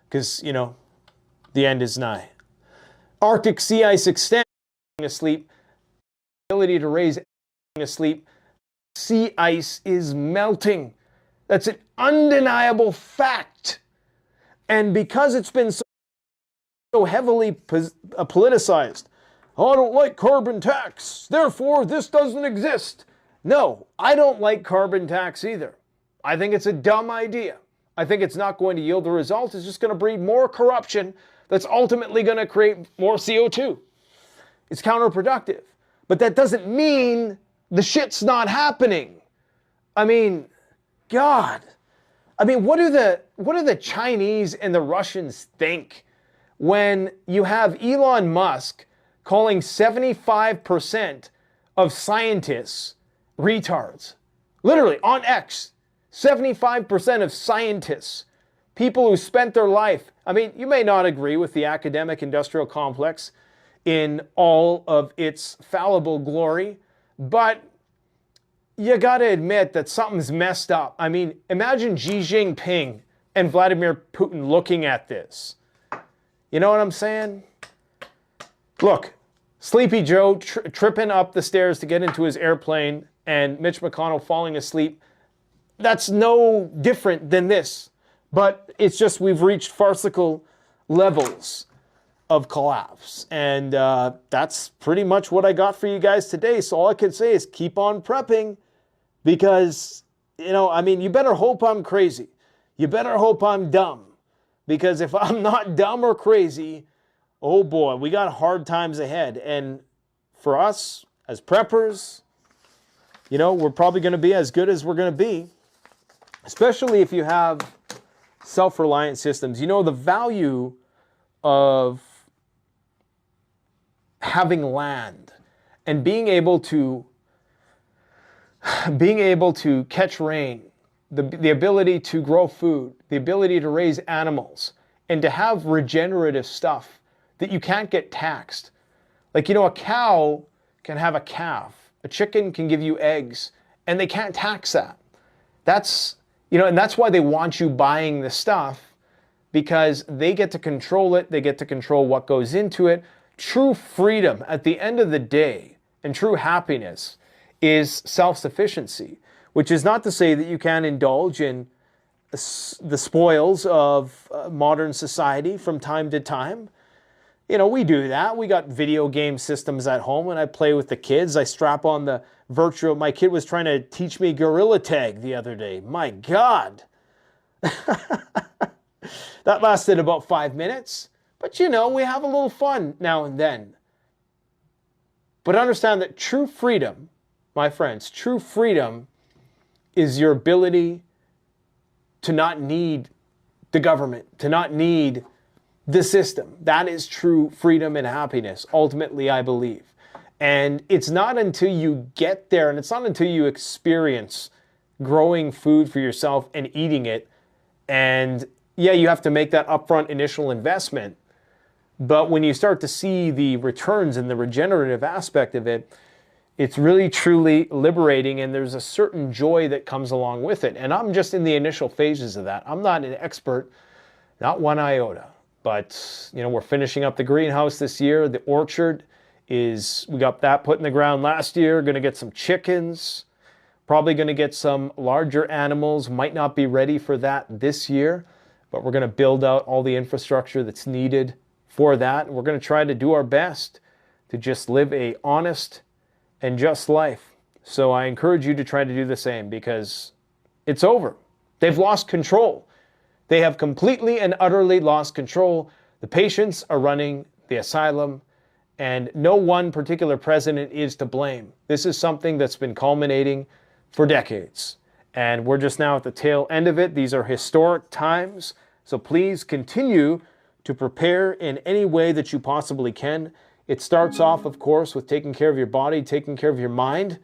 because, you know, the end is nigh. Arctic sea ice extends asleep. Ability to raise asleep. Sea ice is melting. That's an undeniable fact. And because it's been so heavily politicized, oh, I don't like carbon tax, therefore this doesn't exist. No, I don't like carbon tax either. I think it's a dumb idea. I think it's not going to yield the result. It's just going to breed more corruption that's ultimately going to create more CO2. It's counterproductive. But that doesn't mean the shit's not happening. I mean, God. I mean, what do the Chinese and the Russians think when you have Elon Musk calling 75% of scientists retards? Literally, on X, 75% of scientists, people who spent their life, I mean, you may not agree with the academic industrial complex in all of its fallible glory, but you gotta admit that something's messed up. I mean, imagine Xi Jinping and Vladimir Putin looking at this. You know what I'm saying? Look, Sleepy Joe tripping up the stairs to get into his airplane and Mitch McConnell falling asleep. That's no different than this. But it's just we've reached farcical levels of collapse. And that's pretty much what I got for you guys today. So all I can say is keep on prepping because, you know, I mean, you better hope I'm crazy. You better hope I'm dumb. Because if I'm not dumb or crazy, oh boy, we got hard times ahead. And for us as preppers, you know, we're probably going to be as good as we're going to be, especially if you have self-reliant systems. You know, the value of having land and being able to catch rain, the ability to grow food, the ability to raise animals, and to have regenerative stuff that you can't get taxed. Like, you know, a cow can have a calf, a chicken can give you eggs, and they can't tax that. That's, you know, and that's why they want you buying the stuff, because they get to control it, they get to control what goes into it. True freedom at the end of the day and true happiness is self-sufficiency, which is not to say that you can't indulge in the spoils of modern society from time to time. You know, we do that. We got video game systems at home and I play with the kids. I strap on the virtual. My kid was trying to teach me gorilla tag the other day. My God. That lasted about 5 minutes. But you know, we have a little fun now and then. But understand that true freedom, my friends, true freedom is your ability to not need the government, to not need the system. That is true freedom and happiness, ultimately, I believe. And it's not until you get there, and it's not until you experience growing food for yourself and eating it, and yeah, you have to make that upfront initial investment. But when you start to see the returns and the regenerative aspect of it, it's really truly liberating, and there's a certain joy that comes along with it. And I'm just in the initial phases of that. I'm not an expert, not one iota. But, you know, we're finishing up the greenhouse this year. The orchard is, we got that put in the ground last year. Going to get some chickens. Probably going to get some larger animals. Might not be ready for that this year. But we're going to build out all the infrastructure that's needed for that. And we're going to try to do our best to just live a honest and just life. So I encourage you to try to do the same because it's over. They've lost control. They have completely and utterly lost control. The patients are running the asylum, and no one particular president is to blame. This is something that's been culminating for decades, and we're just now at the tail end of it. These are historic times, so please continue to prepare in any way that you possibly can. It starts off, of course, with taking care of your body, taking care of your mind,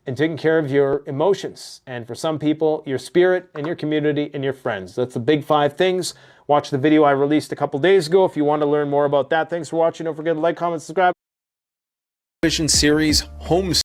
and taking care of your emotions. And for some people, your spirit and your community and your friends. That's the big 5 things. Watch the video I released a couple days ago if you want to learn more about that. Thanks for watching. Don't forget to like, comment, subscribe. Vision series Home